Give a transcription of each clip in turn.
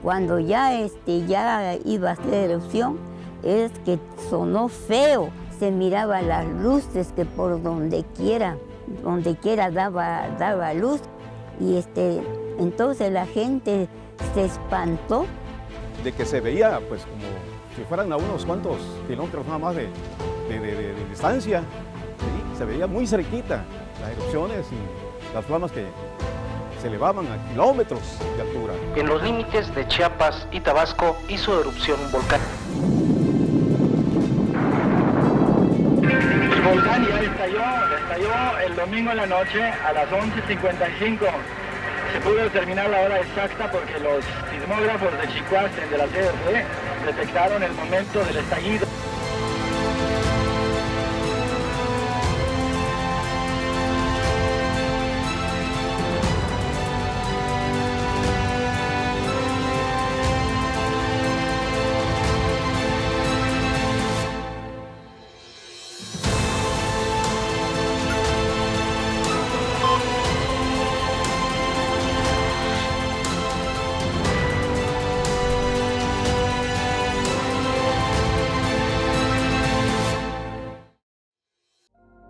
Cuando ya iba a hacer erupción, es que sonó feo. Se miraba las luces que por donde quiera daba luz. Y entonces la gente se espantó. De que se veía pues como si fueran a unos cuantos kilómetros nada más de distancia. Sí, se veía muy cerquita las erupciones y las flamas que se elevaban a kilómetros de altura. En los límites de Chiapas y Tabasco hizo erupción un volcán. El volcán ya estalló el domingo en la noche a las 11:55. Se pudo determinar la hora exacta porque los sismógrafos de Chicoasten de la CFE detectaron el momento del estallido.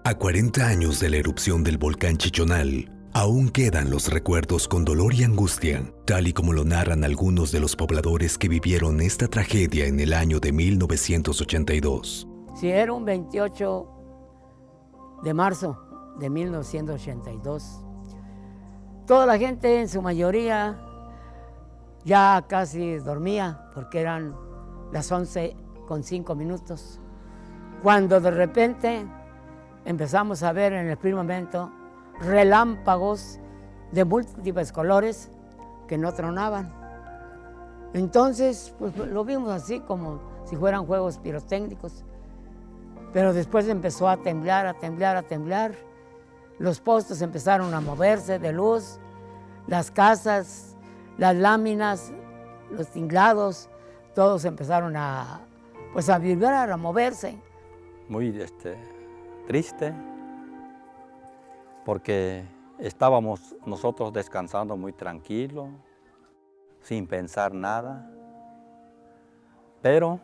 A 40 años de la erupción del volcán Chichonal, aún quedan los recuerdos con dolor y angustia, tal y como lo narran algunos de los pobladores que vivieron esta tragedia en el año de 1982. Sí, era un 28 de marzo de 1982. Toda la gente, en su mayoría, ya casi dormía, porque eran las 11:05, cuando de repente empezamos a ver en el firmamento relámpagos de múltiples colores que no tronaban. Entonces, pues lo vimos así como si fueran juegos pirotécnicos. Pero después empezó a temblar, a temblar, a temblar. Los postes empezaron a moverse de luz, las casas, las láminas, los tinglados, todos empezaron a vibrar, a moverse. Muy triste, porque estábamos nosotros descansando muy tranquilo, sin pensar nada, pero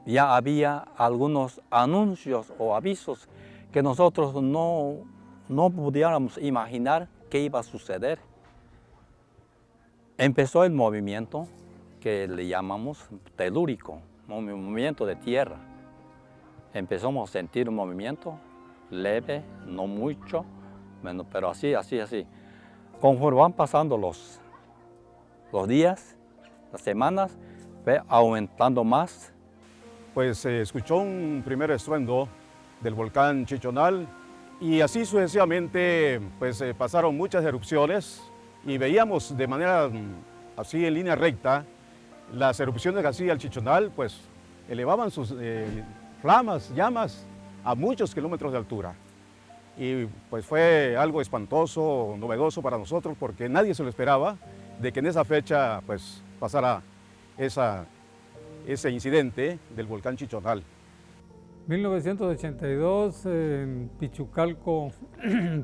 ya había algunos anuncios o avisos que nosotros no pudiéramos imaginar qué iba a suceder. Empezó el movimiento que le llamamos telúrico, movimiento de tierra. Empezamos a sentir un movimiento leve, no mucho, pero así. Conforme van pasando los días, las semanas, ve aumentando más. Pues se escuchó un primer estruendo del volcán Chichonal y así sucesivamente pues pasaron muchas erupciones y veíamos de manera así en línea recta las erupciones que hacía el Chichonal, pues elevaban sus flamas, llamas a muchos kilómetros de altura. Y pues fue algo espantoso, novedoso para nosotros, porque nadie se lo esperaba de que en esa fecha pues pasara ese incidente del volcán Chichonal. 1982 en Pichucalco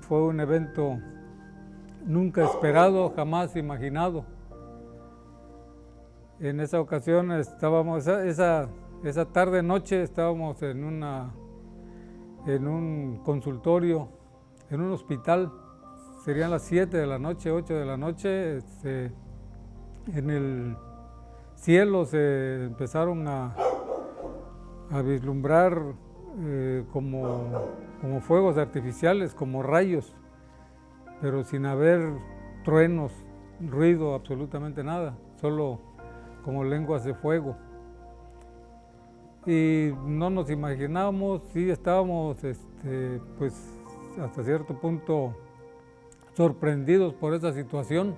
fue un evento nunca esperado, jamás imaginado. En esa ocasión estábamos, esa tarde-noche estábamos en un consultorio, en un hospital. Serían las 7 de la noche, 8 de la noche. En el cielo se empezaron a vislumbrar como fuegos artificiales, como rayos, pero sin haber truenos, ruido, absolutamente nada, solo como lenguas de fuego. Y no nos imaginábamos, sí estábamos pues hasta cierto punto sorprendidos por esa situación.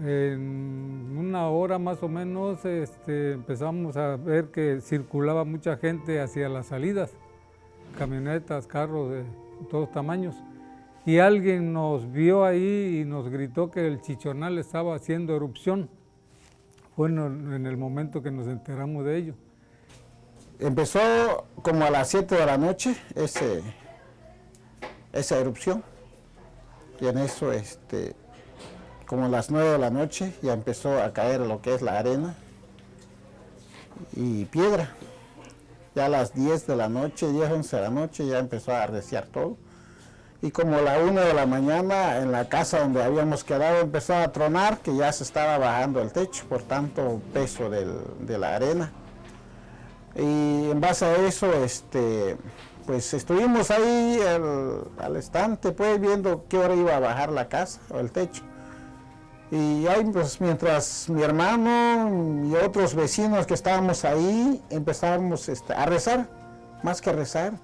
En una hora más o menos empezamos a ver que circulaba mucha gente hacia las salidas, camionetas, carros de todos tamaños. Y alguien nos vio ahí y nos gritó que el Chichonal estaba haciendo erupción. Fue en el momento que nos enteramos de ello. Empezó como a las 7 de la noche esa erupción, y en eso como a las 9 de la noche, ya empezó a caer lo que es la arena y piedra. Ya a las 10 de la noche, 10, 11 de la noche, ya empezó a arreciar todo. Y como a la 1 de la mañana, en la casa donde habíamos quedado, empezó a tronar, que ya se estaba bajando el techo por tanto peso de la arena. Y en base a eso, pues estuvimos ahí al estante, pues viendo qué hora iba a bajar la casa o el techo. Y ahí, pues mientras mi hermano y otros vecinos que estábamos ahí, empezábamos a rezar, más que rezar,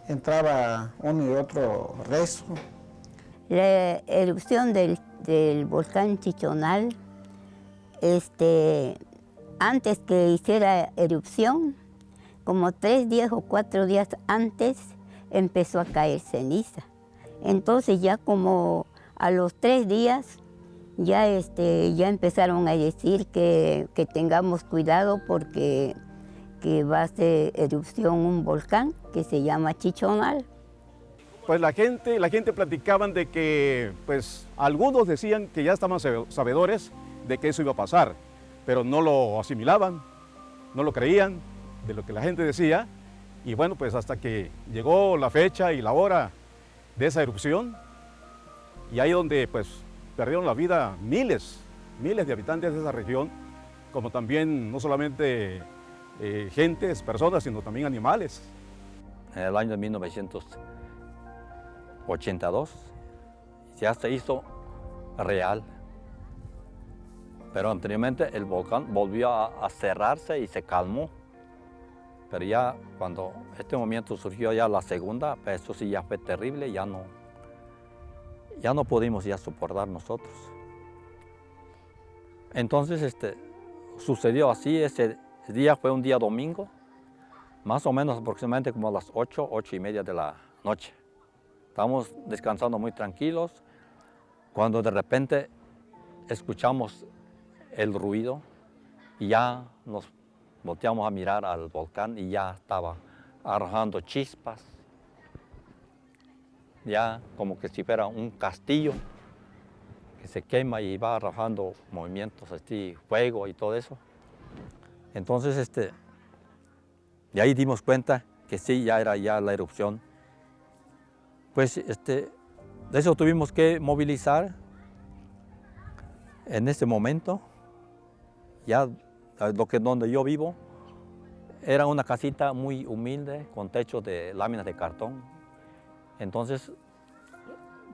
entraba uno y otro rezo. La erupción del volcán Chichonal, antes que hiciera erupción, como 3 días o 4 días antes, empezó a caer ceniza. Entonces ya como a los 3 días, ya empezaron a decir que tengamos cuidado porque que va a hacer erupción un volcán que se llama Chichonal. Pues la gente platicaban de que, pues, algunos decían que ya estaban sabedores de que eso iba a pasar, pero no lo asimilaban, no lo creían de lo que la gente decía. Y bueno, pues hasta que llegó la fecha y la hora de esa erupción, y ahí donde, pues, perdieron la vida miles de habitantes de esa región, como también no solamente personas, sino también animales. En el año de 1982 ya se hizo real, pero anteriormente el volcán volvió a cerrarse y se calmó. Pero ya cuando este momento surgió ya la segunda, pues eso sí ya fue terrible, ya no pudimos ya soportar nosotros. Entonces sucedió así, ese día fue un día domingo, más o menos aproximadamente como a las 8:30 de la noche. Estábamos descansando muy tranquilos, cuando de repente escuchamos el ruido y ya nos volteamos a mirar al volcán y ya estaba arrojando chispas, ya como que si fuera un castillo que se quema y va arrojando movimientos así, fuego y todo eso. Entonces, de ahí dimos cuenta que sí, ya era ya la erupción. Pues, de eso tuvimos que movilizar en ese momento. Ya donde yo vivo era una casita muy humilde con techo de láminas de cartón. Entonces,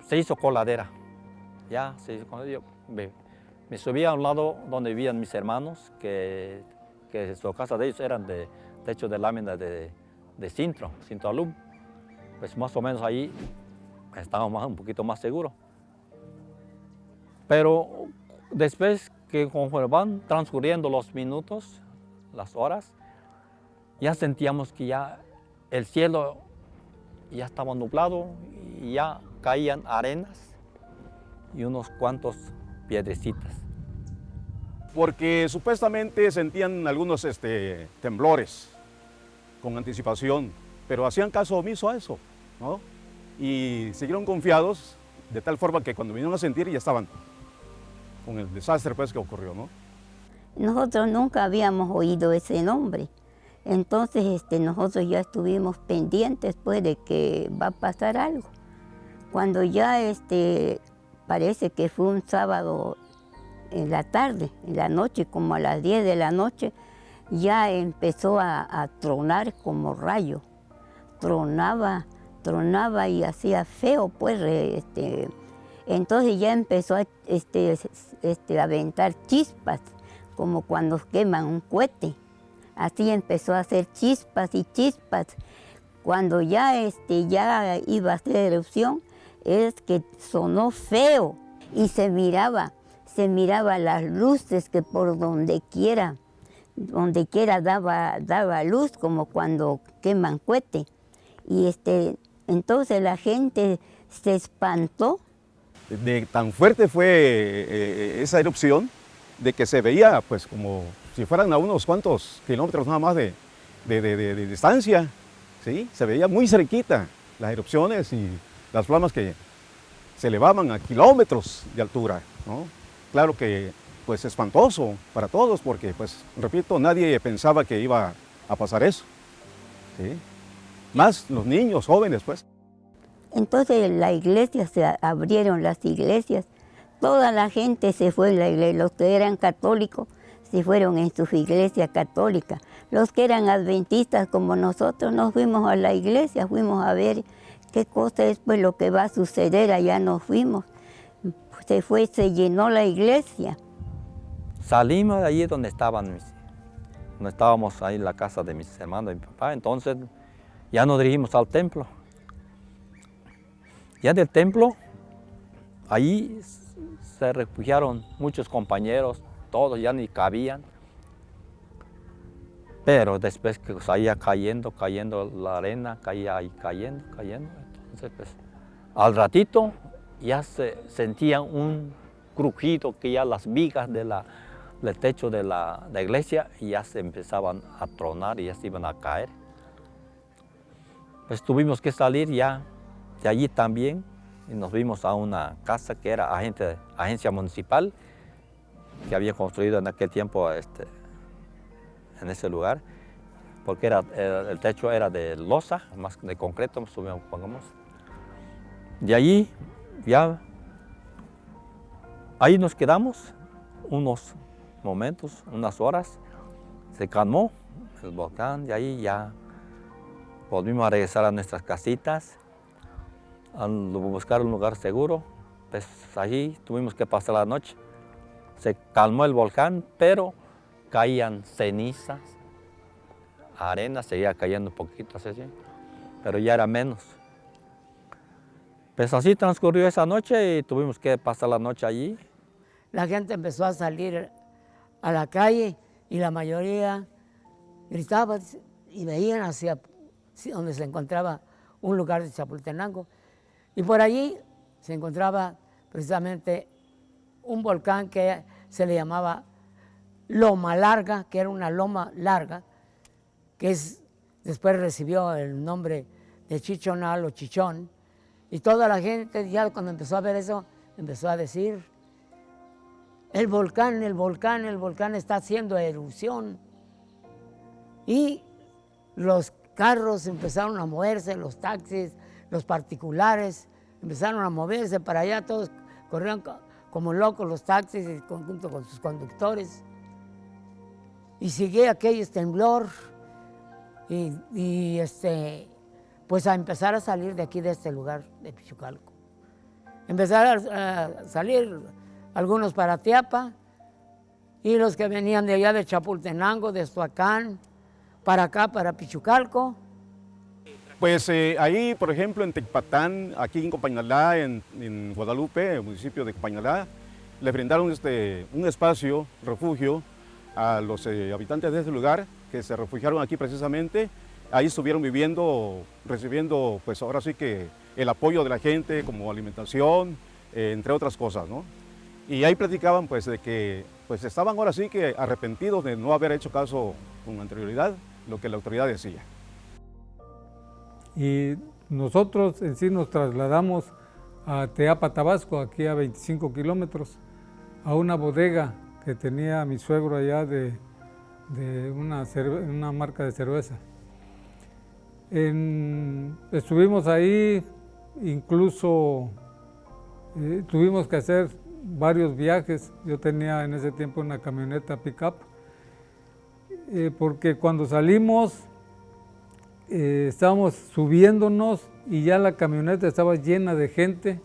se hizo coladera. Ya se hizo coladera. Me subí a un lado donde vivían mis hermanos, que su casa de ellos eran de techo de láminas de cintro alum. Pues más o menos ahí estábamos un poquito más seguros. Pero después que conforme van transcurriendo los minutos, las horas, ya sentíamos que ya el cielo ya estaba nublado y ya caían arenas y unos cuantos piedrecitas. Porque supuestamente sentían algunos temblores con anticipación, pero hacían caso omiso a eso, ¿no? Y siguieron confiados de tal forma que cuando vinieron a sentir ya estaban con el desastre pues, que ocurrió, ¿no? Nosotros nunca habíamos oído ese nombre, entonces nosotros ya estuvimos pendientes pues, de que va a pasar algo. Cuando ya parece que fue un sábado en la tarde, en la noche, como a las 10 de la noche, ya empezó a tronar como rayo. Tronaba y hacía feo, pues, entonces ya empezó a aventar chispas, como cuando queman un cohete. Así empezó a hacer chispas y chispas. Cuando ya iba a hacer erupción, es que sonó feo y se miraba las luces que por donde quiera daba luz, como cuando queman cohete. Y entonces la gente se espantó. Tan fuerte fue esa erupción de que se veía pues como si fueran a unos cuantos kilómetros nada más de distancia, ¿sí? Se veía muy cerquita las erupciones y las flamas que se elevaban a kilómetros de altura. ¿no? Claro que pues espantoso para todos porque, pues, repito, nadie pensaba que iba a pasar eso, ¿sí? Más los niños, jóvenes, pues. Entonces la iglesia, se abrieron las iglesias, toda la gente se fue a la iglesia, los que eran católicos se fueron en sus iglesias católicas, los que eran adventistas como nosotros nos fuimos a la iglesia, fuimos a ver qué cosa es pues lo que va a suceder, allá nos fuimos, se llenó la iglesia. Salimos de allí donde estábamos ahí en la casa de mis hermanos y mi papá, entonces ya nos dirigimos al templo. Ya del templo, ahí se refugiaron muchos compañeros, todos ya ni cabían. Pero después que seguía cayendo la arena, caía ahí cayendo. Entonces, pues, al ratito ya se sentía un crujido que ya las vigas del techo de la iglesia ya se empezaban a tronar y ya se iban a caer. Pues tuvimos que salir ya de allí también y nos vimos a una casa que era agencia municipal que había construido en aquel tiempo en ese lugar, porque el techo era de losa, más de concreto, pongamos. De allí ya, ahí nos quedamos unos momentos, unas horas, se calmó el volcán, de ahí ya volvimos a regresar a nuestras casitas, a buscar un lugar seguro, pues allí tuvimos que pasar la noche. Se calmó el volcán, pero caían cenizas, arena, seguía cayendo un poquito así, pero ya era menos. Pues así transcurrió esa noche y tuvimos que pasar la noche allí. La gente empezó a salir a la calle y la mayoría gritaba y veían hacia donde se encontraba un lugar de Chapultenango. Y por allí se encontraba precisamente un volcán que se le llamaba Loma Larga, que era una loma larga, que después recibió el nombre de Chichonal o Chichón. Y toda la gente ya cuando empezó a ver eso, empezó a decir, el volcán está haciendo erupción. Y los carros empezaron a moverse, los taxis, los particulares, empezaron a moverse para allá, todos corrieron como locos los taxis junto con sus conductores. Y sigue aquel temblor pues a empezar a salir de aquí, de este lugar de Pichucalco. Empezaron a salir algunos para Teapa y los que venían de allá de Chapultenango, de Estuacán, para acá, para Pichucalco. Pues ahí, por ejemplo, en Tecpatán, aquí en Copainalá, en Guadalupe, el municipio de Copainalá, le brindaron un espacio, refugio, a los habitantes de este lugar que se refugiaron aquí precisamente. Ahí estuvieron viviendo, recibiendo, pues ahora sí que el apoyo de la gente como alimentación, entre otras cosas, ¿no? Y ahí platicaban pues de que pues estaban ahora sí que arrepentidos de no haber hecho caso con anterioridad lo que la autoridad decía. Y nosotros en sí nos trasladamos a Teapa, Tabasco, aquí a 25 kilómetros, a una bodega que tenía mi suegro allá de una marca de cerveza. Estuvimos ahí, incluso tuvimos que hacer varios viajes. Yo tenía en ese tiempo una camioneta pick-up, porque cuando salimos estábamos subiéndonos y ya la camioneta estaba llena de gente,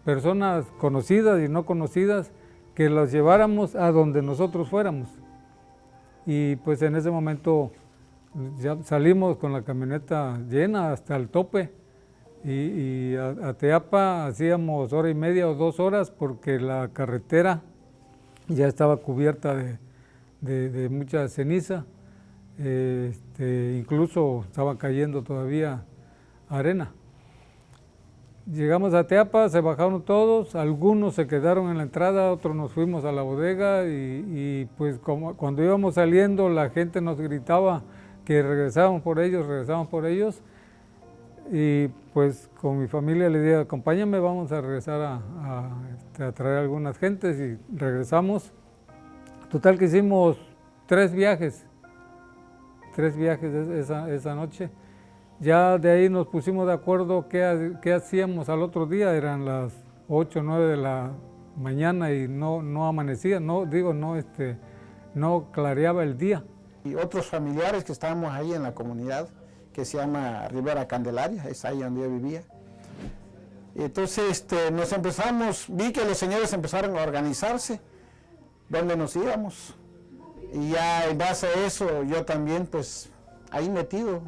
personas conocidas y no conocidas, que los lleváramos a donde nosotros fuéramos. Y pues en ese momento ya salimos con la camioneta llena hasta el tope y a Teapa hacíamos hora y media o 2 horas porque la carretera ya estaba cubierta de mucha ceniza, incluso estaba cayendo todavía arena. Llegamos a Teapa, se bajaron todos, algunos se quedaron en la entrada, otros nos fuimos a la bodega y pues cuando íbamos saliendo la gente nos gritaba que regresábamos por ellos. y pues con mi familia le dije, acompáñame, vamos a regresar a traer algunas gentes, y regresamos. Total que hicimos 3 viajes esa noche. Ya de ahí nos pusimos de acuerdo qué hacíamos al otro día. Eran las 8 o 9 de la mañana y no amanecía, no clareaba el día. Y otros familiares que estábamos ahí en la comunidad, que se llama Rivera Candelaria, es ahí donde yo vivía. Entonces vi que los señores empezaron a organizarse, dónde nos íbamos. Y ya en base a eso, yo también, pues, ahí metido,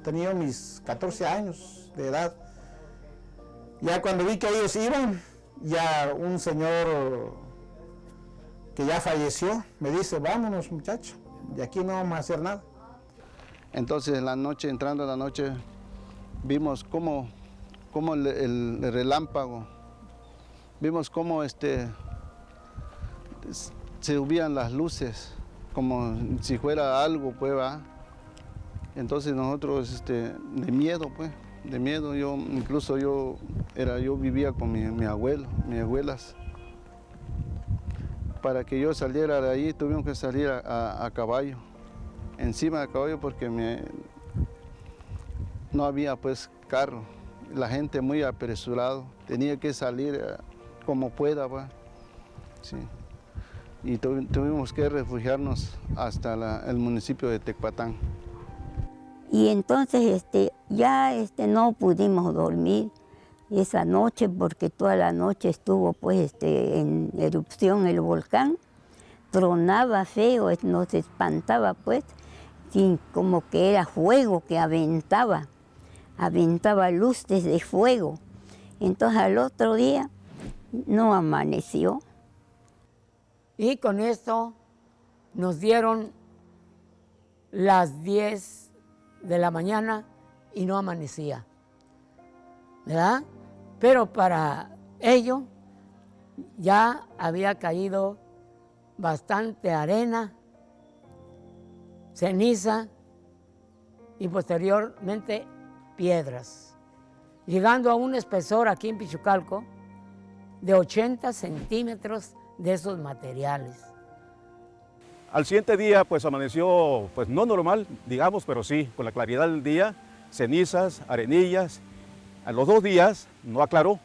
tenía mis 14 años de edad. Ya cuando vi que ellos iban, ya un señor que ya falleció, me dice, vámonos muchachos, de aquí no vamos a hacer nada. Entonces en la noche, entrando en la noche, vimos cómo el relámpago, vimos cómo se subían las luces, como si fuera algo, pues, ¿va? Entonces nosotros, de miedo, incluso yo vivía con mi abuelo, mis abuelas. Para que yo saliera de ahí, tuvimos que salir a caballo, encima de caballo, porque no había, pues, carro. La gente muy apresurado, tenía que salir como pueda, pues. Sí. Y tuvimos que refugiarnos hasta el municipio de Tecpatán. Y entonces ya no pudimos dormir esa noche porque toda la noche estuvo pues en erupción el volcán, tronaba feo, nos espantaba pues, como que era fuego que aventaba luces de fuego. Entonces al otro día no amaneció. Y con esto nos dieron las 10 de la mañana y no amanecía, ¿verdad? Pero para ello ya había caído bastante arena, ceniza y posteriormente piedras, llegando a un espesor aquí en Pichucalco de 80 centímetros de esos materiales. Al siguiente día, pues amaneció, pues no normal, digamos, pero sí, con la claridad del día, cenizas, arenillas. A los 2 días no aclaró,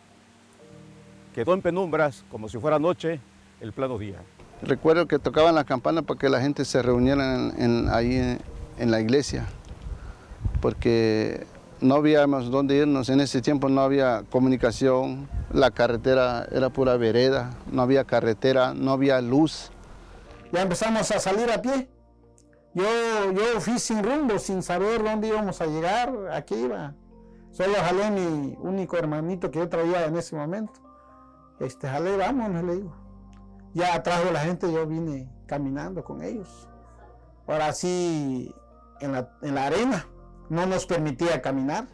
quedó en penumbras, como si fuera noche, el pleno día. Recuerdo que tocaban la campana para que la gente se reuniera ahí en la iglesia, porque no habíamos dónde irnos. En ese tiempo no había comunicación, la carretera era pura vereda, no había carretera, no había luz. Ya empezamos a salir a pie. Yo fui sin rumbo, sin saber dónde íbamos a llegar, a qué iba. Solo jalé mi único hermanito que yo traía en ese momento. Jalé, vámonos, le digo. Ya atrás de la gente yo vine caminando con ellos. Ahora sí, en la arena no nos permitía caminar.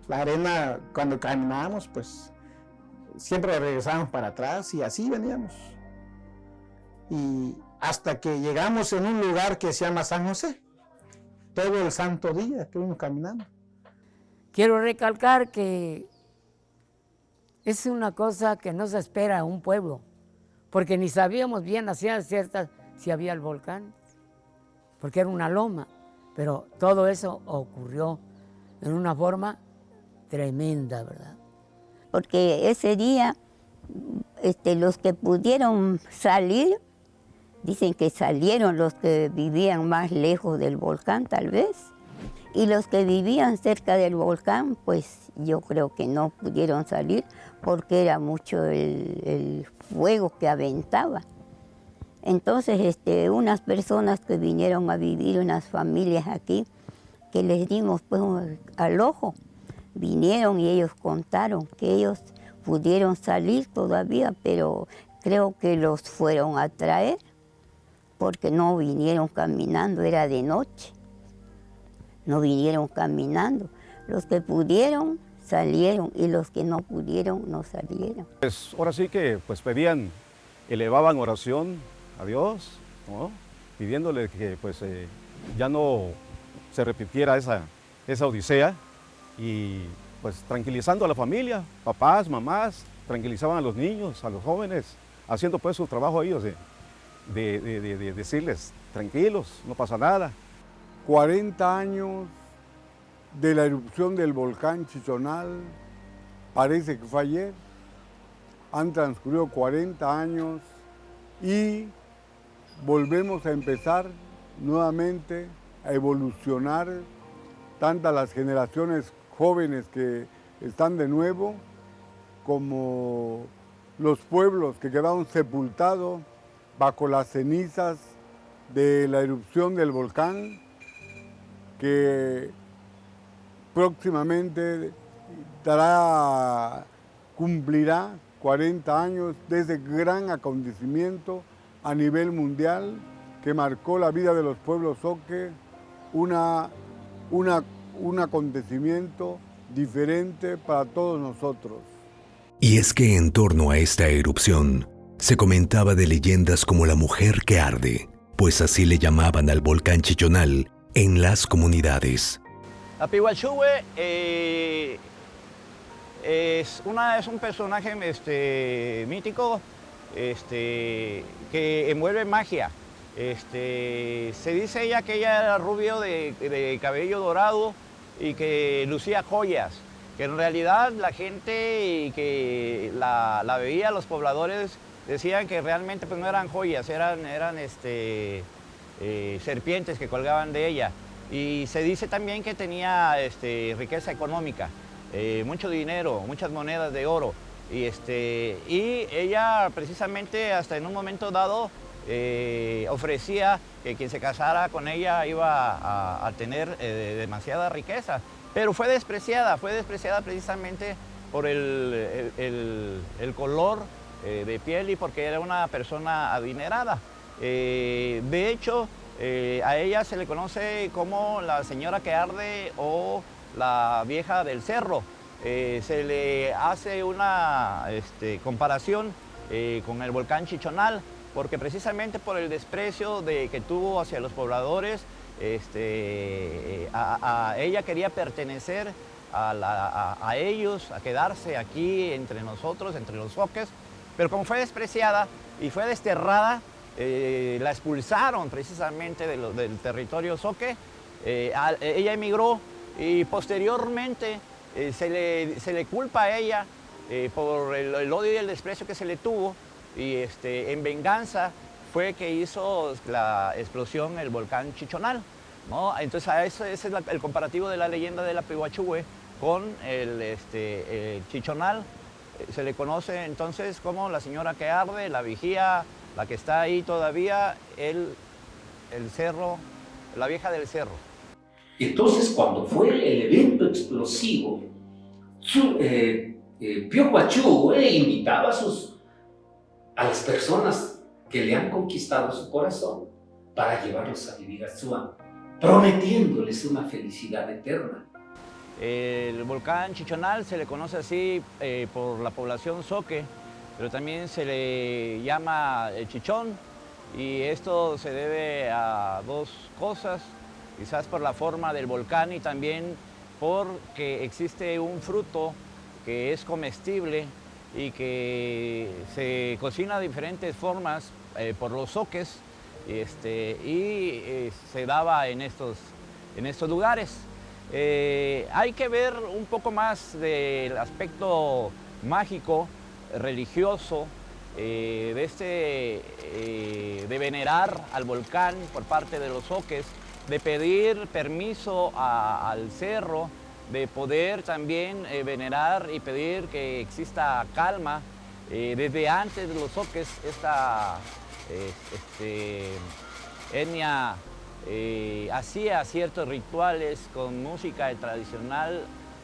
La arena, cuando caminábamos, pues siempre regresábamos para atrás y así veníamos. Y hasta que llegamos en un lugar que se llama San José. Todo el santo día estuvimos caminando. Quiero recalcar que es una cosa que no se espera a un pueblo, porque ni sabíamos bien a ciencia cierta si había el volcán, porque era una loma, pero todo eso ocurrió en una forma tremenda, ¿verdad? Porque ese día los que pudieron salir, dicen que salieron los que vivían más lejos del volcán tal vez, y los que vivían cerca del volcán, pues yo creo que no pudieron salir porque era mucho el fuego que aventaba. Entonces unas personas que vinieron a vivir, unas familias aquí, que les dimos pues al ojo, vinieron y ellos contaron que ellos pudieron salir todavía, pero creo que los fueron a traer porque no vinieron caminando, era de noche. No vinieron caminando. Los que pudieron salieron y los que no pudieron no salieron. Pues ahora sí que pues pedían, elevaban oración a Dios, ¿no? Pidiéndole que pues ya no se repitiera esa odisea. y pues tranquilizando a la familia, papás, mamás, tranquilizaban a los niños, a los jóvenes, haciendo pues su trabajo ellos de decirles, tranquilos, no pasa nada. 40 años de la erupción del volcán Chichonal, parece que fue ayer, han transcurrido 40 años y volvemos a empezar nuevamente a evolucionar, tantas las generaciones jóvenes que están de nuevo, como los pueblos que quedaron sepultados bajo las cenizas de la erupción del volcán, que próximamente cumplirá 40 años de ese gran acontecimiento a nivel mundial que marcó la vida de los pueblos zoque, un acontecimiento diferente para todos nosotros. Y es que en torno a esta erupción se comentaba de leyendas como la mujer que arde, pues así le llamaban al volcán Chichonal en las comunidades. La Pihuachihue es un personaje mítico que envuelve magia. Se dice ella que ella era rubio de cabello dorado y que lucía joyas, que en realidad la gente que la veía, los pobladores, decían que realmente pues no eran joyas, eran serpientes que colgaban de ella. Y se dice también que tenía riqueza económica, mucho dinero, muchas monedas de oro. Y ella precisamente hasta en un momento dado ofrecía que quien se casara con ella iba a tener demasiada riqueza. Pero fue despreciada precisamente por el color de piel y porque era una persona adinerada. De hecho, a ella se le conoce como la señora que arde o la vieja del cerro. Se le hace una comparación con el volcán Chichonal, porque precisamente por el desprecio que tuvo hacia los pobladores, ella quería pertenecer a ellos, a quedarse aquí entre nosotros, entre los zoques, pero como fue despreciada y fue desterrada, la expulsaron precisamente del territorio zoque. Ella emigró y posteriormente se le culpa a ella por el odio y el desprecio que se le tuvo, y en venganza fue que hizo la explosión el volcán Chichonal, ¿no? Entonces ese es el comparativo de la leyenda de la Pihuachihue con el Chichonal. Se le conoce entonces como la señora que arde, la vigía, la que está ahí todavía, el cerro, la vieja del cerro. Entonces, cuando fue el evento explosivo, Pihuachihue invitaba a las personas que le han conquistado su corazón para llevarlos a vivir a Azuán, prometiéndoles una felicidad eterna. El volcán Chichonal se le conoce así por la población zoque, pero también se le llama Chichón, y esto se debe a dos cosas, quizás por la forma del volcán y también porque existe un fruto que es comestible y que se cocina de diferentes formas por los zoques, y se daba en estos lugares. Hay que ver un poco más del aspecto mágico, religioso, de venerar al volcán por parte de los zoques, de pedir permiso al cerro, de poder también venerar y pedir que exista calma. Desde antes de los zoques, esta etnia hacía ciertos rituales con música tradicional,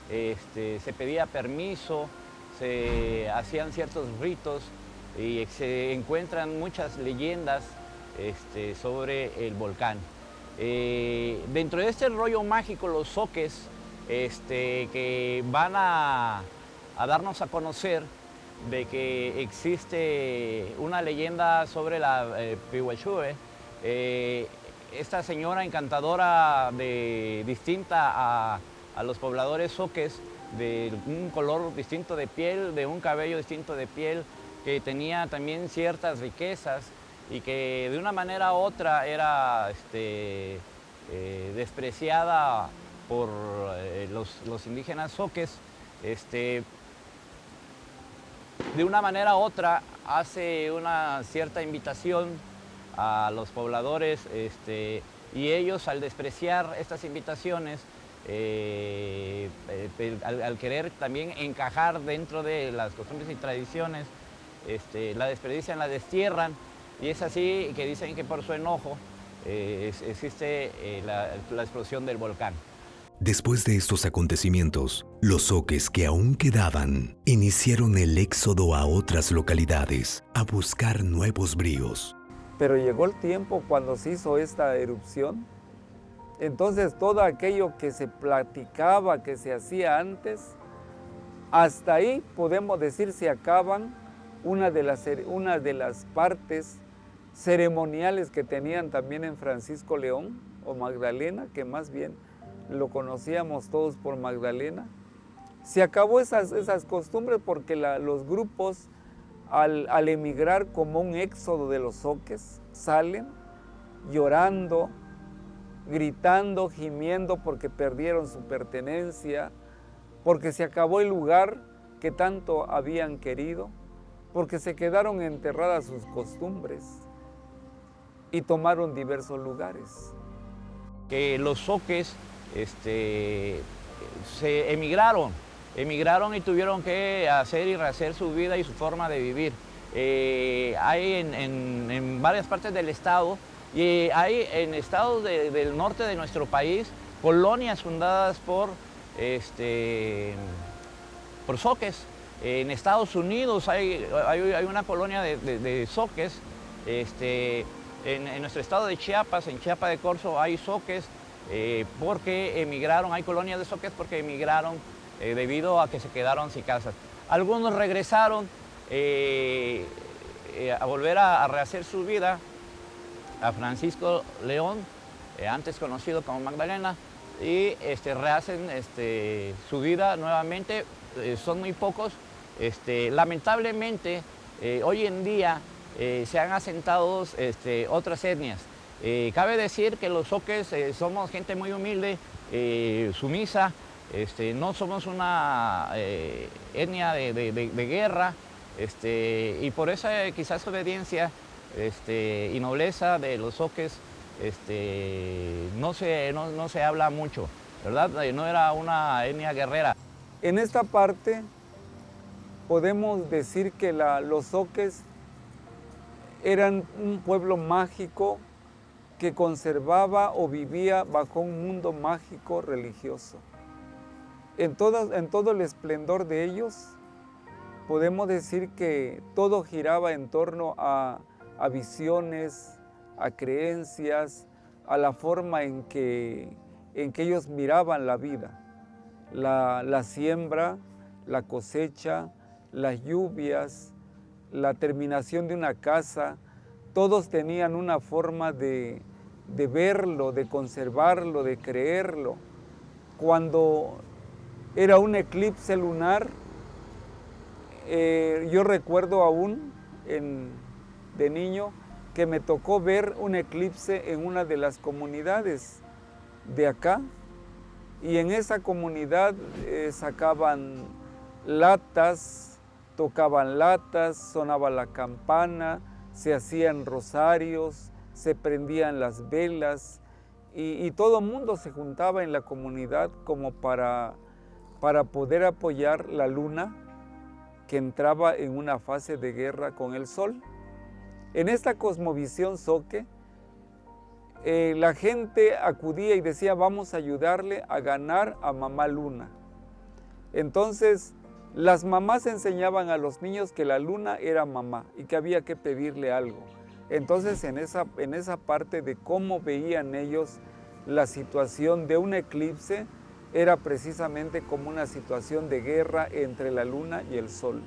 se pedía permiso, se hacían ciertos ritos y se encuentran muchas leyendas sobre el volcán. Dentro de este rollo mágico, los zoques que van a darnos a conocer de que existe una leyenda sobre la Pihuachihue, esta señora encantadora distinta a los pobladores zoques de un color distinto de piel, de un cabello distinto de piel, que tenía también ciertas riquezas y que de una manera u otra era despreciada por los indígenas zoques. De una manera u otra hace una cierta invitación a los pobladores y ellos, al despreciar estas invitaciones, al querer también encajar dentro de las costumbres y tradiciones, la desperdician, la destierran, y es así que dicen que por su enojo existe la explosión del volcán. Después de estos acontecimientos, los zoques que aún quedaban iniciaron el éxodo a otras localidades a buscar nuevos bríos. Pero llegó el tiempo cuando se hizo esta erupción. Entonces todo aquello que se platicaba, que se hacía antes, hasta ahí podemos decir se acaban una de las partes ceremoniales que tenían también en Francisco León o Magdalena, que más bien lo conocíamos todos por Magdalena. Se acabó esas costumbres porque los grupos al emigrar como un éxodo de los zoques salen llorando, gritando, gimiendo porque perdieron su pertenencia, porque se acabó el lugar que tanto habían querido, porque se quedaron enterradas sus costumbres y tomaron diversos lugares. Que los zoques se emigraron y tuvieron que hacer y rehacer su vida y su forma de vivir. Hay en varias partes del estado y hay en estados del norte de nuestro país colonias fundadas por zoques. En Estados Unidos hay una colonia de zoques. En nuestro estado de Chiapas, en Chiapa de Corzo, hay zoques porque emigraron, hay colonias de zoques porque emigraron debido a que se quedaron sin casas. Algunos regresaron a volver a rehacer su vida. A Francisco León, antes conocido como Magdalena, y rehacen su vida nuevamente. Son muy pocos. Lamentablemente, hoy en día se han asentado otras etnias. Cabe decir que los zoques somos gente muy humilde, sumisa, no somos una etnia de guerra, y por esa quizás obediencia y nobleza de los zoques no se habla mucho, ¿verdad? No era una etnia guerrera. En esta parte podemos decir que los zoques eran un pueblo mágico que conservaba o vivía bajo un mundo mágico religioso. En todo el esplendor de ellos, podemos decir que todo giraba en torno a visiones, a creencias, a la forma en que ellos miraban la vida. La siembra, la cosecha, las lluvias, la terminación de una casa, todos tenían una forma de verlo, de conservarlo, de creerlo. Cuando era un eclipse lunar, yo recuerdo aún de niño que me tocó ver un eclipse en una de las comunidades de acá, y en esa comunidad sacaban latas, tocaban latas, sonaba la campana, se hacían rosarios, se prendían las velas, y todo el mundo se juntaba en la comunidad como para poder apoyar la luna que entraba en una fase de guerra con el sol. En esta cosmovisión zoque, la gente acudía y decía, vamos a ayudarle a ganar a mamá luna. Entonces, las mamás enseñaban a los niños que la luna era mamá y que había que pedirle algo. Entonces, en esa parte de cómo veían ellos la situación de un eclipse, era precisamente como una situación de guerra entre la luna y el sol.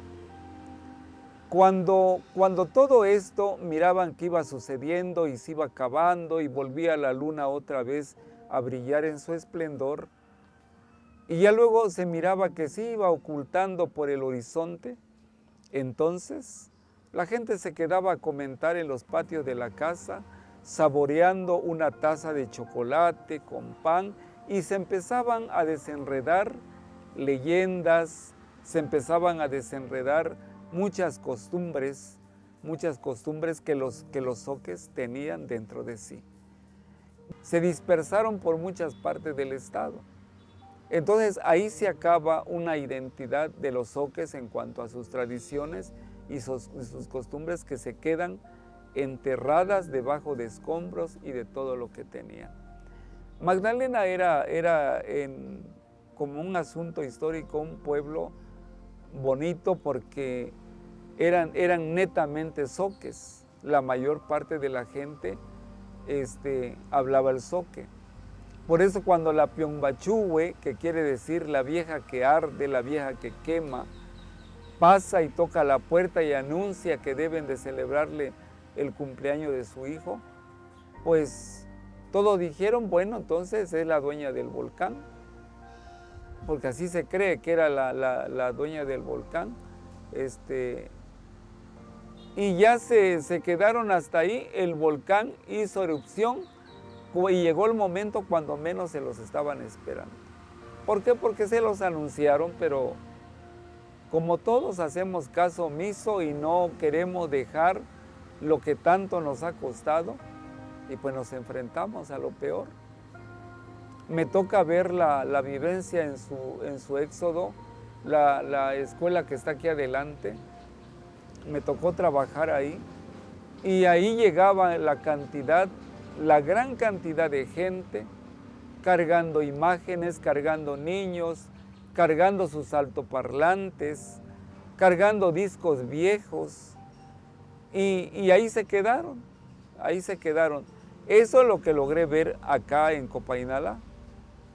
Cuando todo esto miraban que iba sucediendo y se iba acabando y volvía la luna otra vez a brillar en su esplendor, y ya luego se miraba que se iba ocultando por el horizonte. Entonces la gente se quedaba a comentar en los patios de la casa, saboreando una taza de chocolate con pan, y se empezaban a desenredar leyendas, se empezaban a desenredar muchas costumbres que los zoques tenían dentro de sí. Se dispersaron por muchas partes del estado. Entonces ahí se acaba una identidad de los zoques en cuanto a sus tradiciones y sus costumbres, que se quedan enterradas debajo de escombros y de todo lo que tenían. Magdalena era como un asunto histórico, un pueblo bonito, porque eran netamente zoques. La mayor parte de la gente hablaba el zoque. Por eso cuando la Pionbachuwe, que quiere decir la vieja que arde, la vieja que quema, pasa y toca la puerta y anuncia que deben de celebrarle el cumpleaños de su hijo, pues todos dijeron, bueno, entonces es la dueña del volcán, porque así se cree que era la dueña del volcán. Y ya se quedaron hasta ahí. El volcán hizo erupción y llegó el momento cuando menos se los estaban esperando. ¿Por qué? Porque se los anunciaron, pero como todos hacemos caso omiso y no queremos dejar lo que tanto nos ha costado, y pues nos enfrentamos a lo peor. Me toca ver la vivencia en su éxodo, la escuela que está aquí adelante. Me tocó trabajar ahí, y ahí llegaba la gran cantidad de gente, cargando imágenes, cargando niños, cargando sus altoparlantes, cargando discos viejos, y ahí se quedaron. Eso es lo que logré ver acá en Copainalá.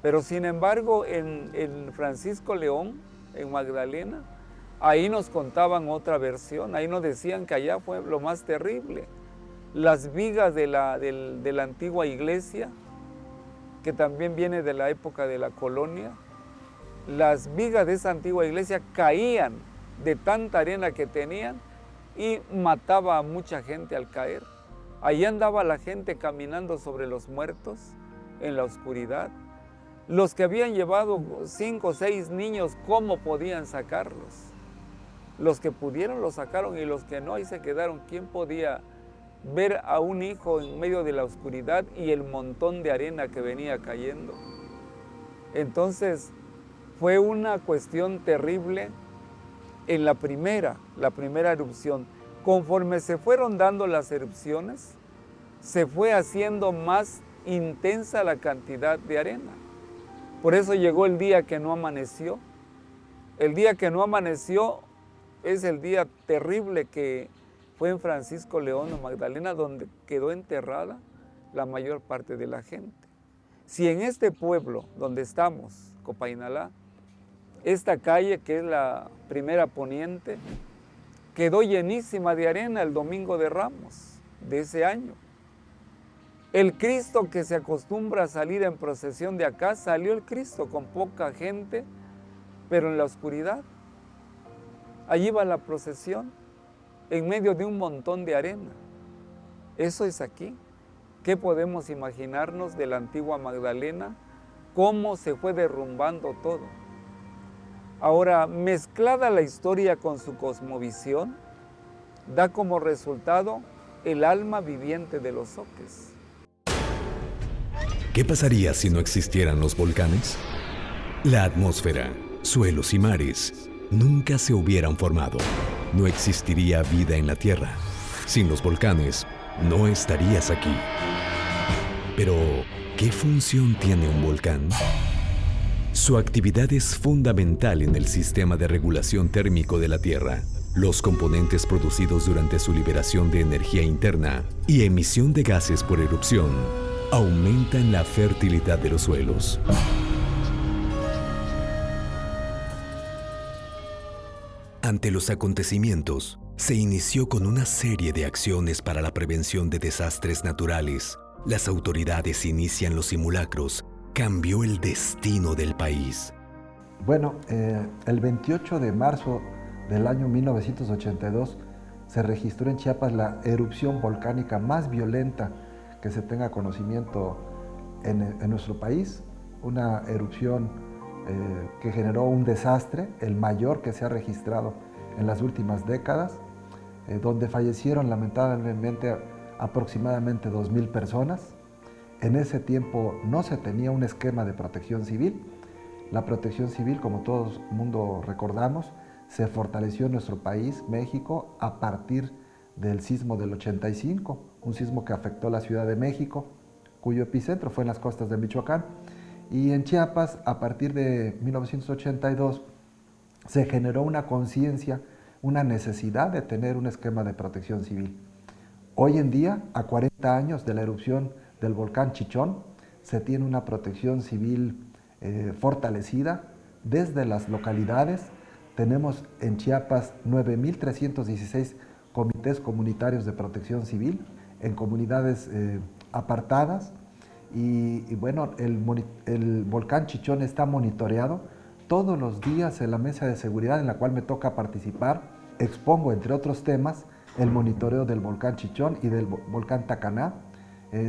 Pero sin embargo, en Francisco León, en Magdalena, ahí nos contaban otra versión. Ahí nos decían que allá fue lo más terrible. Las vigas de la antigua iglesia, que también viene de la época de la colonia, las vigas de esa antigua iglesia caían de tanta arena que tenían y mataba a mucha gente al caer. Ahí andaba la gente caminando sobre los muertos en la oscuridad. Los que habían llevado 5 o 6 niños, ¿cómo podían sacarlos? Los que pudieron los sacaron, y los que no, ahí se quedaron. ¿Quién podía ver a un hijo en medio de la oscuridad y el montón de arena que venía cayendo? Entonces fue una cuestión terrible en la primera erupción. Conforme se fueron dando las erupciones, se fue haciendo más intensa la cantidad de arena. Por eso llegó el día que no amaneció. El día que no amaneció es el día terrible que fue en Francisco León o Magdalena, donde quedó enterrada la mayor parte de la gente. Si en este pueblo donde estamos, Copainalá, esta calle que es la primera poniente, quedó llenísima de arena el Domingo de Ramos de ese año. El Cristo que se acostumbra a salir en procesión de acá, salió el Cristo con poca gente, pero en la oscuridad. Allí va la procesión, en medio de un montón de arena. Eso es aquí. ¿Qué podemos imaginarnos de la antigua Magdalena? Cómo se fue derrumbando todo. Ahora, mezclada la historia con su cosmovisión, da como resultado el alma viviente de los zoques. ¿Qué pasaría si no existieran los volcanes? La atmósfera, suelos y mares nunca se hubieran formado. No existiría vida en la Tierra. Sin los volcanes, no estarías aquí. Pero, ¿qué función tiene un volcán? Su actividad es fundamental en el sistema de regulación térmico de la Tierra. Los componentes producidos durante su liberación de energía interna y emisión de gases por erupción aumentan la fertilidad de los suelos. Ante los acontecimientos, se inició con una serie de acciones para la prevención de desastres naturales. Las autoridades inician los simulacros. Cambió el destino del país. Bueno, el 28 de marzo del año 1982 se registró en Chiapas la erupción volcánica más violenta que se tenga conocimiento en nuestro país, una erupción que generó un desastre, el mayor que se ha registrado en las últimas décadas, donde fallecieron lamentablemente aproximadamente 2,000 personas. En ese tiempo no se tenía un esquema de protección civil. La protección civil, como todo el mundo recordamos, se fortaleció en nuestro país, México, a partir del sismo del 85, un sismo que afectó la Ciudad de México, cuyo epicentro fue en las costas de Michoacán. Y en Chiapas, a partir de 1982, se generó una conciencia, una necesidad de tener un esquema de protección civil. Hoy en día, a 40 años de la erupción del volcán Chichón, se tiene una protección civil fortalecida desde las localidades. Tenemos en Chiapas 9,316 comités comunitarios de protección civil en comunidades apartadas y bueno, el volcán Chichón está monitoreado todos los días en la mesa de seguridad en la cual me toca participar. Expongo, entre otros temas, el monitoreo del volcán Chichón y del volcán Tacaná.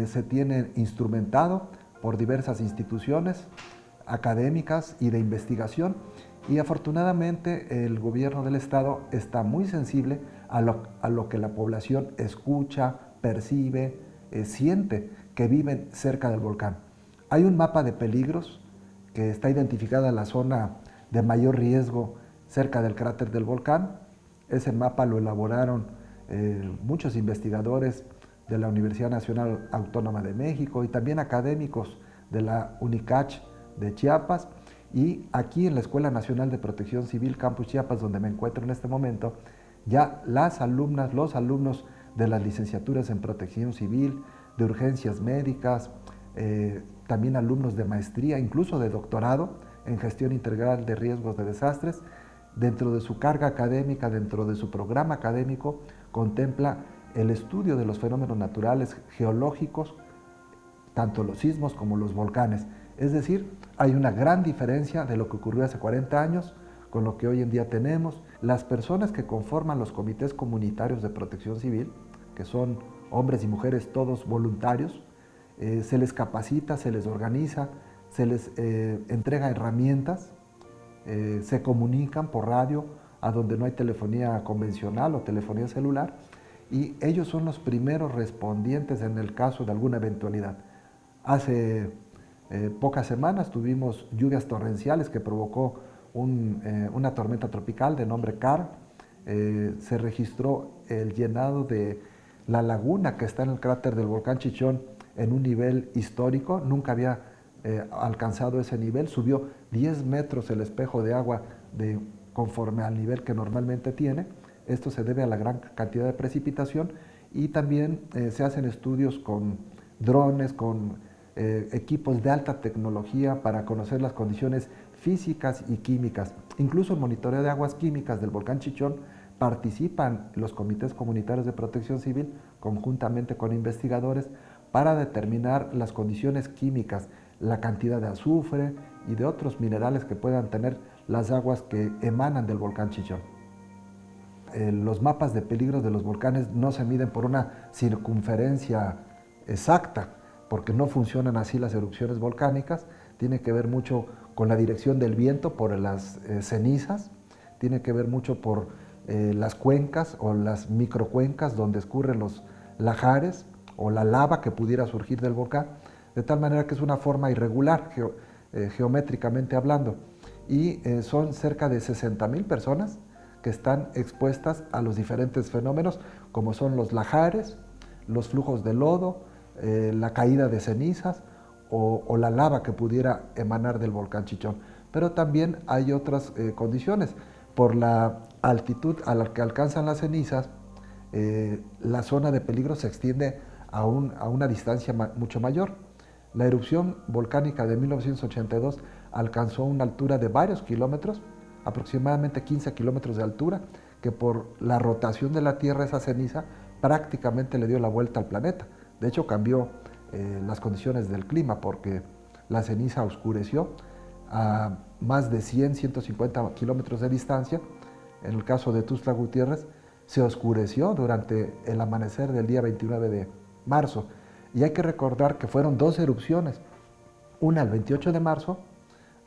Se tiene instrumentado por diversas instituciones académicas y de investigación, y afortunadamente el gobierno del estado está muy sensible a lo que la población escucha, percibe, siente que viven cerca del volcán. Hay un mapa de peligros que está identificada la zona de mayor riesgo cerca del cráter del volcán. Ese mapa lo elaboraron muchos investigadores de la Universidad Nacional Autónoma de México y también académicos de la UNICACH de Chiapas, y aquí en la Escuela Nacional de Protección Civil Campus Chiapas, donde me encuentro en este momento, ya las alumnas, los alumnos de las licenciaturas en Protección Civil, de urgencias médicas, también alumnos de maestría, incluso de doctorado en Gestión Integral de Riesgos de Desastres, dentro de su carga académica, dentro de su programa académico, contempla el estudio de los fenómenos naturales geológicos, tanto los sismos como los volcanes. Es decir, hay una gran diferencia de lo que ocurrió hace 40 años con lo que hoy en día tenemos. Las personas que conforman los comités comunitarios de protección civil, que son hombres y mujeres todos voluntarios, se les capacita, se les organiza, se les entrega herramientas, se comunican por radio a donde no hay telefonía convencional o telefonía celular, y ellos son los primeros respondientes en el caso de alguna eventualidad. Hace pocas semanas tuvimos lluvias torrenciales que provocó una tormenta tropical de nombre Car. Se registró el llenado de la laguna que está en el cráter del volcán Chichón en un nivel histórico. Nunca había alcanzado ese nivel. Subió 10 metros el espejo de agua conforme al nivel que normalmente tiene. Esto se debe a la gran cantidad de precipitación, y también se hacen estudios con drones, con equipos de alta tecnología para conocer las condiciones físicas y químicas. Incluso el monitoreo de aguas químicas del volcán Chichón participan los comités comunitarios de protección civil conjuntamente con investigadores para determinar las condiciones químicas, la cantidad de azufre y de otros minerales que puedan tener las aguas que emanan del volcán Chichón. Los mapas de peligro de los volcanes no se miden por una circunferencia exacta, porque no funcionan así las erupciones volcánicas. Tiene que ver mucho con la dirección del viento por las cenizas, tiene que ver mucho por las cuencas o las microcuencas donde escurren los lahares o la lava que pudiera surgir del volcán, de tal manera que es una forma irregular geométricamente hablando, y son cerca de 60,000 personas que están expuestas a los diferentes fenómenos, como son los lahares, los flujos de lodo, la caída de cenizas o la lava que pudiera emanar del volcán Chichón. Pero también hay otras condiciones. Por la altitud a la que alcanzan las cenizas, la zona de peligro se extiende a una distancia mucho mayor. La erupción volcánica de 1982 alcanzó una altura de varios kilómetros, aproximadamente 15 kilómetros de altura, que por la rotación de la Tierra, esa ceniza prácticamente le dio la vuelta al planeta. De hecho, cambió las condiciones del clima porque la ceniza oscureció, a más de 100, 150 kilómetros de distancia. En el caso de Tuxtla Gutiérrez, se oscureció durante el amanecer del día 29 de marzo. Y hay que recordar que fueron dos erupciones, una el 28 de marzo,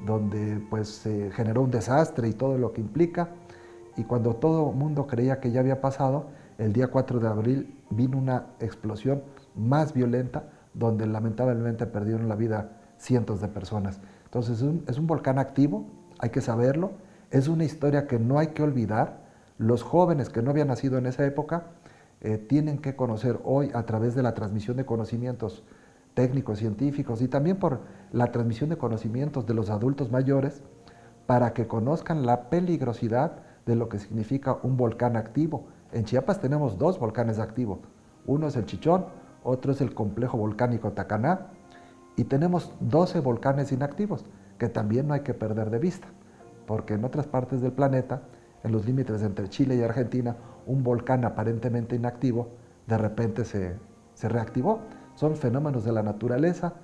donde pues se generó un desastre y todo lo que implica, y cuando todo el mundo creía que ya había pasado, el día 4 de abril vino una explosión más violenta, donde lamentablemente perdieron la vida cientos de personas. Entonces es un volcán activo, hay que saberlo, es una historia que no hay que olvidar. Los jóvenes que no habían nacido en esa época tienen que conocer hoy a través de la transmisión de conocimientos técnicos, científicos y también por la transmisión de conocimientos de los adultos mayores para que conozcan la peligrosidad de lo que significa un volcán activo. En Chiapas tenemos dos volcanes activos, uno es el Chichón, otro es el complejo volcánico Tacaná y tenemos 12 volcanes inactivos que también no hay que perder de vista, porque en otras partes del planeta, en los límites entre Chile y Argentina, un volcán aparentemente inactivo de repente se reactivó. Son fenómenos de la naturaleza,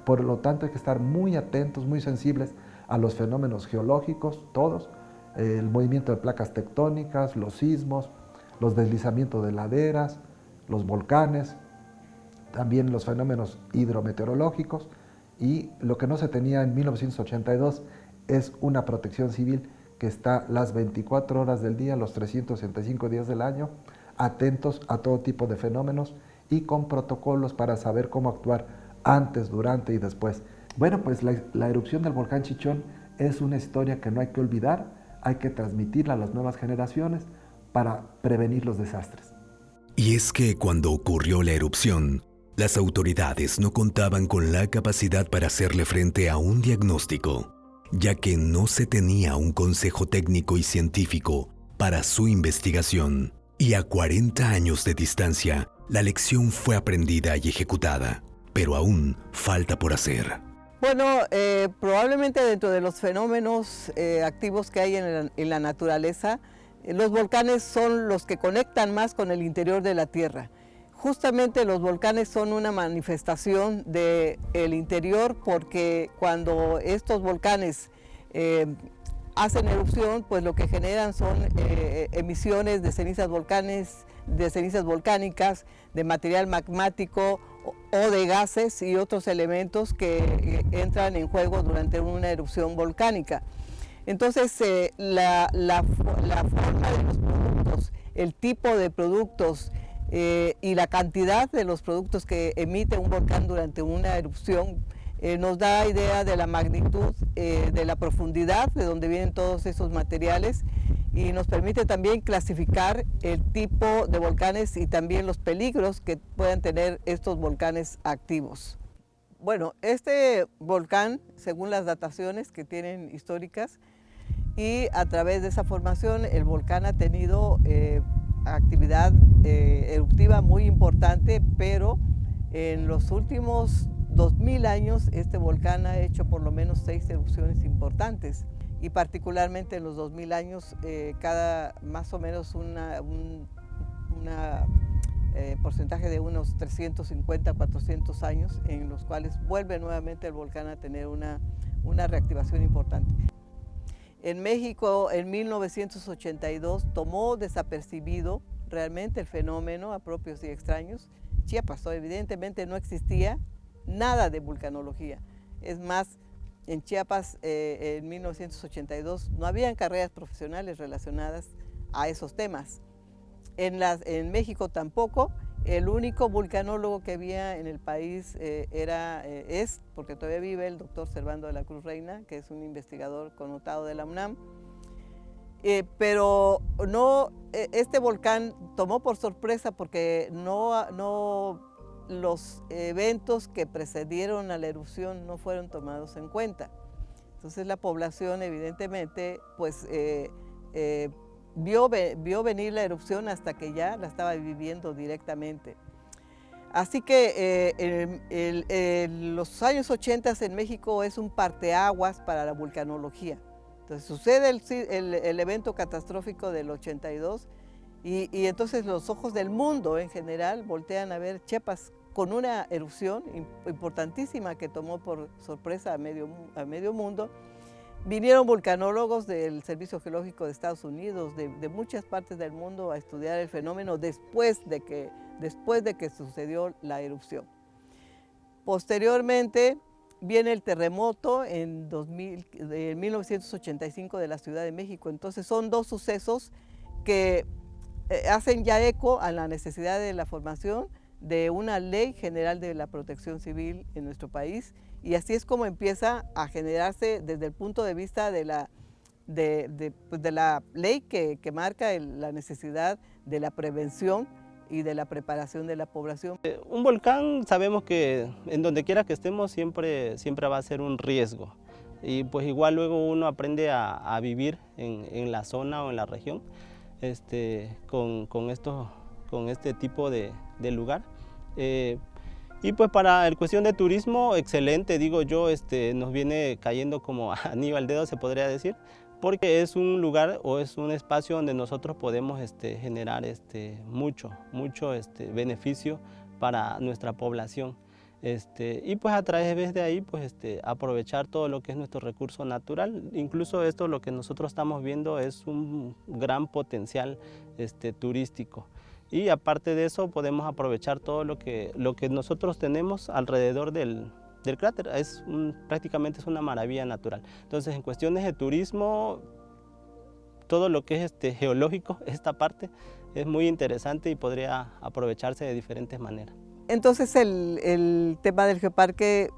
por lo tanto hay que estar muy atentos, muy sensibles a los fenómenos geológicos, todos, el movimiento de placas tectónicas, los sismos, los deslizamientos de laderas, los volcanes, también los fenómenos hidrometeorológicos, y lo que no se tenía en 1982 es una protección civil que está las 24 horas del día, los 365 días del año, atentos a todo tipo de fenómenos y con protocolos para saber cómo actuar antes, durante y después. Bueno, pues la erupción del volcán Chichón es una historia que no hay que olvidar, hay que transmitirla a las nuevas generaciones para prevenir los desastres. Y es que cuando ocurrió la erupción, las autoridades no contaban con la capacidad para hacerle frente a un diagnóstico, ya que no se tenía un consejo técnico y científico para su investigación. Y a 40 años de distancia, la lección fue aprendida y ejecutada, pero aún falta por hacer. Bueno, probablemente dentro de los fenómenos activos que hay en la naturaleza, los volcanes son los que conectan más con el interior de la Tierra. Justamente los volcanes son una manifestación del interior porque cuando estos volcanes hacen erupción, pues lo que generan son emisiones de cenizas volcánicas, de material magmático o de gases y otros elementos que entran en juego durante una erupción volcánica. Entonces, la forma de los productos, el tipo de productos y la cantidad de los productos que emite un volcán durante una erupción nos da idea de la magnitud, de la profundidad de donde vienen todos esos materiales y nos permite también clasificar el tipo de volcanes y también los peligros que puedan tener estos volcanes activos. Bueno, este volcán, según las dataciones que tienen históricas, y a través de esa formación el volcán ha tenido actividad eruptiva muy importante, pero en los últimos 2000 años este volcán ha hecho por lo menos 6 erupciones importantes y particularmente en los 2000 años cada más o menos un porcentaje de unos 350 a 400 años en los cuales vuelve nuevamente el volcán a tener una reactivación importante. En México, en 1982, tomó desapercibido realmente el fenómeno a propios y extraños. Chiapas, evidentemente, no existía nada de vulcanología. Es más, en Chiapas, en 1982, no habían carreras profesionales relacionadas a esos temas. En México tampoco. El único vulcanólogo que había en el país es, porque todavía vive, el doctor Servando de la Cruz Reina, que es un investigador connotado de la UNAM. Pero no, este volcán tomó por sorpresa porque los eventos que precedieron a la erupción no fueron tomados en cuenta. Entonces la población evidentemente pues vio venir la erupción hasta que ya la estaba viviendo directamente. Así que los años 80 en México es un parteaguas para la vulcanología. Entonces sucede el evento catastrófico del 82 y entonces los ojos del mundo en general voltean a ver Chiapas con una erupción importantísima que tomó por sorpresa a medio mundo. Vinieron volcanólogos del Servicio Geológico de Estados Unidos, de muchas partes del mundo, a estudiar el fenómeno después de que sucedió la erupción. Posteriormente viene el terremoto en 1985 de la Ciudad de México. Entonces son dos sucesos que hacen ya eco a la necesidad de la formación de una ley general de la protección civil en nuestro país, y así es como empieza a generarse desde el punto de vista de la ley que marca la necesidad de la prevención y de la preparación de la población. Un volcán, sabemos que en donde quiera que estemos siempre va a ser un riesgo, y pues igual luego uno aprende a vivir en la zona o en la región con este tipo de lugar. Y pues para el cuestión de turismo, excelente, digo yo, nos viene cayendo como anillo al dedo, se podría decir, porque es un lugar o es un espacio donde nosotros podemos generar mucho beneficio para nuestra población. Y pues a través de ahí pues aprovechar todo lo que es nuestro recurso natural. Incluso esto, lo que nosotros estamos viendo, es un gran potencial turístico. Y aparte de eso podemos aprovechar todo lo que nosotros tenemos alrededor del cráter. Prácticamente es una maravilla natural. Entonces, en cuestiones de turismo, todo lo que es geológico, esta parte, es muy interesante y podría aprovecharse de diferentes maneras. Entonces el tema del geoparque,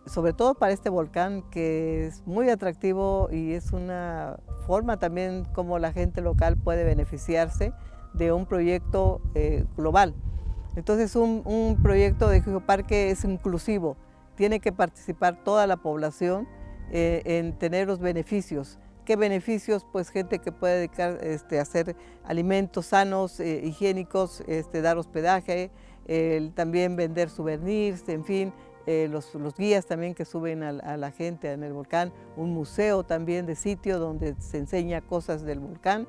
sobre todo para este volcán, que es muy atractivo y es una forma también como la gente local puede beneficiarse de un proyecto global. Entonces un proyecto de geoparque es inclusivo, tiene que participar toda la población en tener los beneficios. ¿Qué beneficios? Pues gente que puede dedicar a hacer alimentos sanos, higiénicos, dar hospedaje, también vender souvenirs, en fin, los guías también que suben a la gente en el volcán, un museo también de sitio donde se enseña cosas del volcán.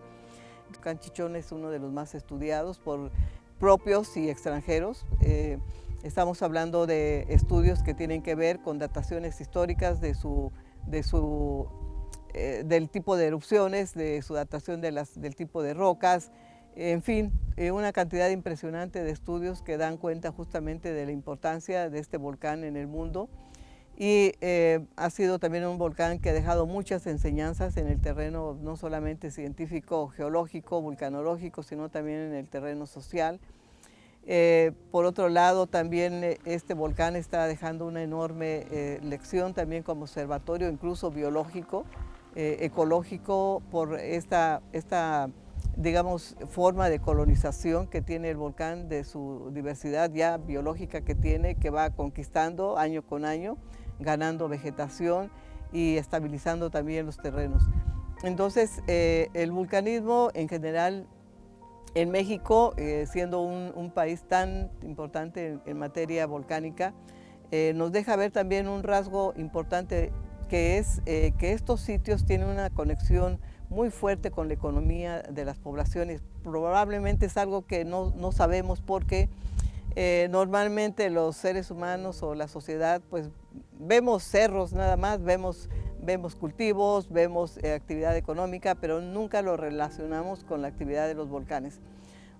El volcán Chichón es uno de los más estudiados por propios y extranjeros. Estamos hablando de estudios que tienen que ver con dataciones históricas del tipo de erupciones, de su datación del tipo de rocas, en fin, una cantidad impresionante de estudios que dan cuenta justamente de la importancia de este volcán en el mundo. Y ha sido también un volcán que ha dejado muchas enseñanzas en el terreno no solamente científico, geológico, vulcanológico, sino también en el terreno social. Por otro lado, también este volcán está dejando una enorme lección también como observatorio, incluso biológico, ecológico, por esta digamos, forma de colonización que tiene el volcán, de su diversidad ya biológica que tiene, que va conquistando año con año, ganando vegetación y estabilizando también los terrenos. Entonces, el vulcanismo en general en México, siendo un país tan importante en materia volcánica, nos deja ver también un rasgo importante, que es que estos sitios tienen una conexión muy fuerte con la economía de las poblaciones. Probablemente es algo que no sabemos, porque normalmente los seres humanos o la sociedad pues vemos cerros nada más, vemos cultivos, vemos actividad económica, pero nunca lo relacionamos con la actividad de los volcanes.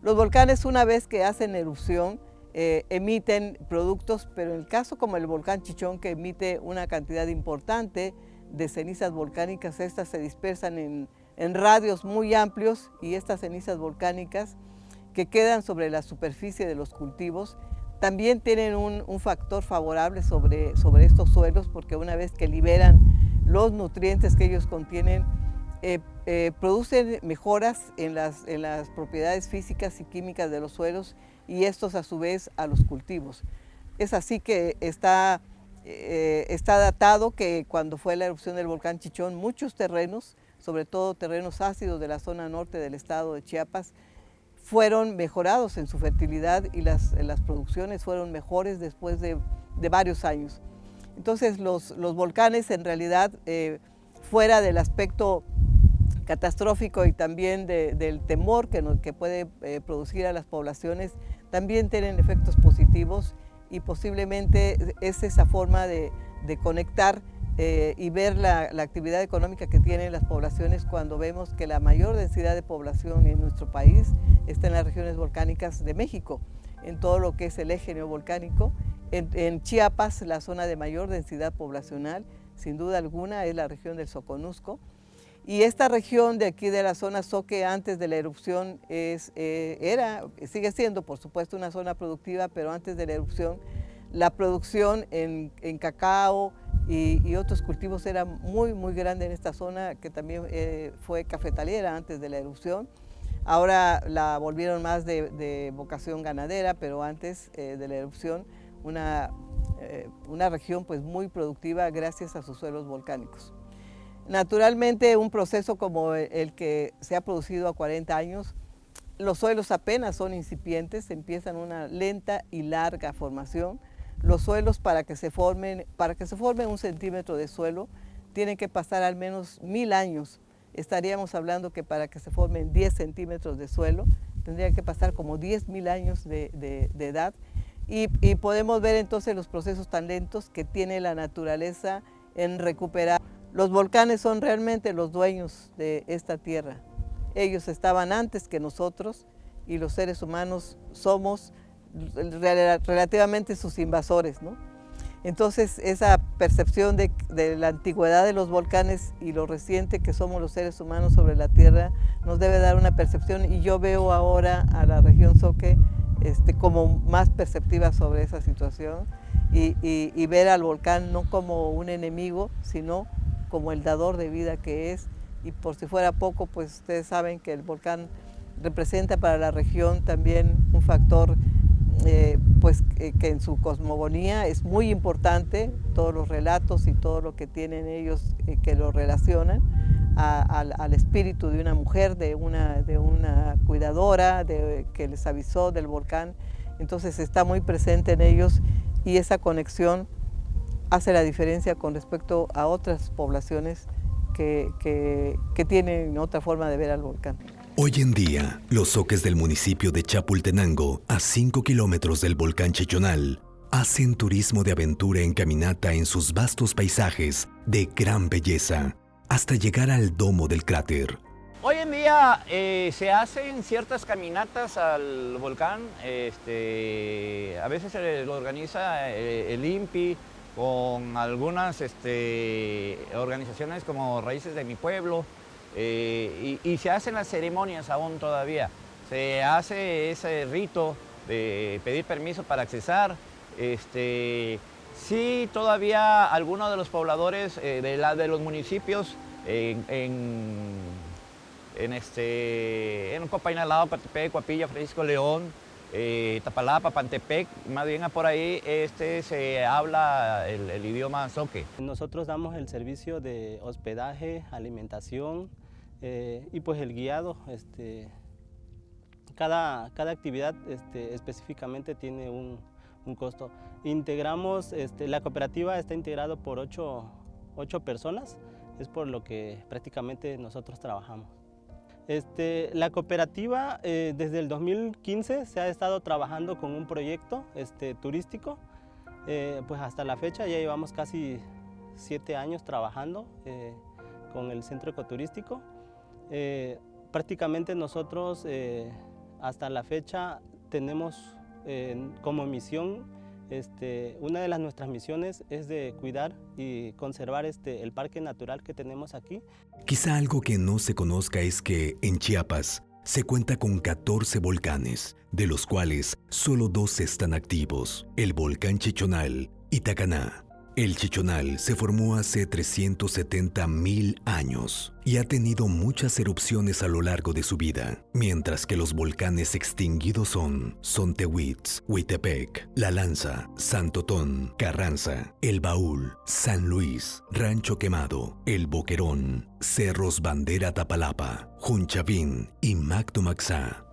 Los volcanes, una vez que hacen erupción, emiten productos, pero en el caso como el volcán Chichón, que emite una cantidad importante de cenizas volcánicas, estas se dispersan en radios muy amplios, y estas cenizas volcánicas que quedan sobre la superficie de los cultivos también tienen un factor favorable sobre estos suelos, porque una vez que liberan los nutrientes que ellos contienen, producen mejoras en las propiedades físicas y químicas de los suelos, y estos a su vez a los cultivos. Es así que está datado que cuando fue la erupción del volcán Chichón, muchos terrenos, sobre todo terrenos ácidos de la zona norte del estado de Chiapas, fueron mejorados en su fertilidad, y las producciones fueron mejores después de varios años. Entonces los volcanes, en realidad, fuera del aspecto catastrófico y también del temor que puede producir a las poblaciones, también tienen efectos positivos, y posiblemente es esa forma de conectar y ver la actividad económica que tienen las poblaciones cuando vemos que la mayor densidad de población en nuestro país está en las regiones volcánicas de México, en todo lo que es el eje neovolcánico. En Chiapas, la zona de mayor densidad poblacional, sin duda alguna, es la región del Soconusco. Y esta región de aquí de la zona Zoque antes de la erupción sigue siendo por supuesto una zona productiva, pero antes de la erupción la producción en cacao y otros cultivos era muy grande en esta zona, que también fue cafetalera antes de la erupción. Ahora la volvieron más de vocación ganadera, pero antes de la erupción una región pues muy productiva gracias a sus suelos volcánicos. Naturalmente, un proceso como el que se ha producido a 40 años, los suelos apenas son incipientes, empiezan una lenta y larga formación. Los suelos para que se forme 1 centímetro de suelo, tienen que pasar al menos 1000 años. Estaríamos hablando que para que se formen 10 centímetros de suelo, tendría que pasar como 10.000 años de edad. Y podemos ver entonces los procesos tan lentos que tiene la naturaleza en recuperar. Los volcanes son realmente los dueños de esta tierra. Ellos estaban antes que nosotros y los seres humanos somos relativamente sus invasores, ¿no? Entonces esa percepción de la antigüedad de los volcanes y lo reciente que somos los seres humanos sobre la tierra nos debe dar una percepción, y yo veo ahora a la región Zoque como más perceptiva sobre esa situación y ver al volcán no como un enemigo, sino como el dador de vida que es. Y por si fuera poco, pues ustedes saben que el volcán representa para la región también un factor que en su cosmogonía es muy importante, todos los relatos y todo lo que tienen ellos que lo relacionan al espíritu de una mujer, de una cuidadora que les avisó del volcán. Entonces está muy presente en ellos, y esa conexión hace la diferencia con respecto a otras poblaciones que tienen otra forma de ver al volcán. Hoy en día, los zoques del municipio de Chapultenango, a 5 kilómetros del volcán Chichonal, hacen turismo de aventura en caminata en sus vastos paisajes de gran belleza, hasta llegar al domo del cráter. Hoy en día se hacen ciertas caminatas al volcán, a veces se lo organiza el INPI con algunas organizaciones como Raíces de mi Pueblo, y se hacen las ceremonias aún todavía. Se hace ese rito de pedir permiso para accesar. Sí, todavía algunos de los pobladores de los municipios en Copainalao, Patepec, Coapilla, Francisco León, Tapalapa, Pantepec, más bien por ahí se habla el idioma zoque. Nosotros damos el servicio de hospedaje, alimentación y pues el guiado. Cada actividad específicamente tiene un costo. Integramos, la cooperativa está integrada por 8 personas, es por lo que prácticamente nosotros trabajamos. La cooperativa desde el 2015 se ha estado trabajando con un proyecto turístico, pues hasta la fecha ya llevamos casi 7 años trabajando con el centro ecoturístico. Prácticamente nosotros hasta la fecha tenemos como misión, una de nuestras misiones es de cuidar y conservar el parque natural que tenemos aquí. Quizá algo que no se conozca es que en Chiapas se cuenta con 14 volcanes, de los cuales solo 2 están activos: el volcán Chichonal y Tacaná. El Chichonal se formó hace 370.000 años y ha tenido muchas erupciones a lo largo de su vida, mientras que los volcanes extinguidos son Sontehuitz, Huitepec, La Lanza, Santotón, Carranza, El Baúl, San Luis, Rancho Quemado, El Boquerón, Cerros Bandera Tapalapa, Junchavín y Mactomaxá.